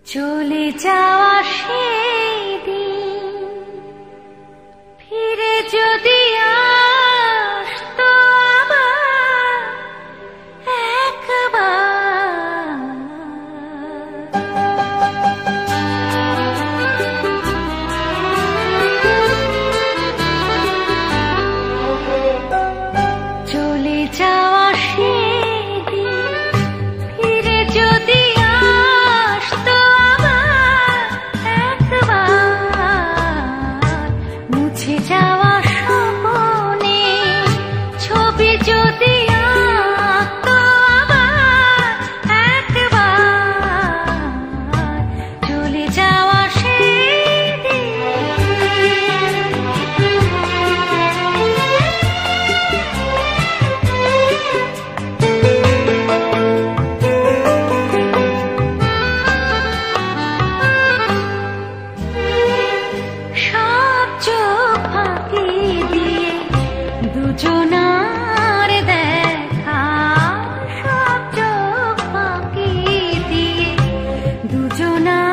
চলে যাওয়া সেই দিন ফিরে যদি আসতো আবার একবার, চলে যাওয়া সেই দিন ফিরে যদি আসতো আবার একবার, মুছে যাওয়া স্বপ্নে ছবি যদি আঁকতো আবার একবার, চলে যাওয়া সেই সব চোখ ফাঁকি দিয়ে দুজনার দেখা, সব চোখ ফাঁকি দিয়ে দুজনার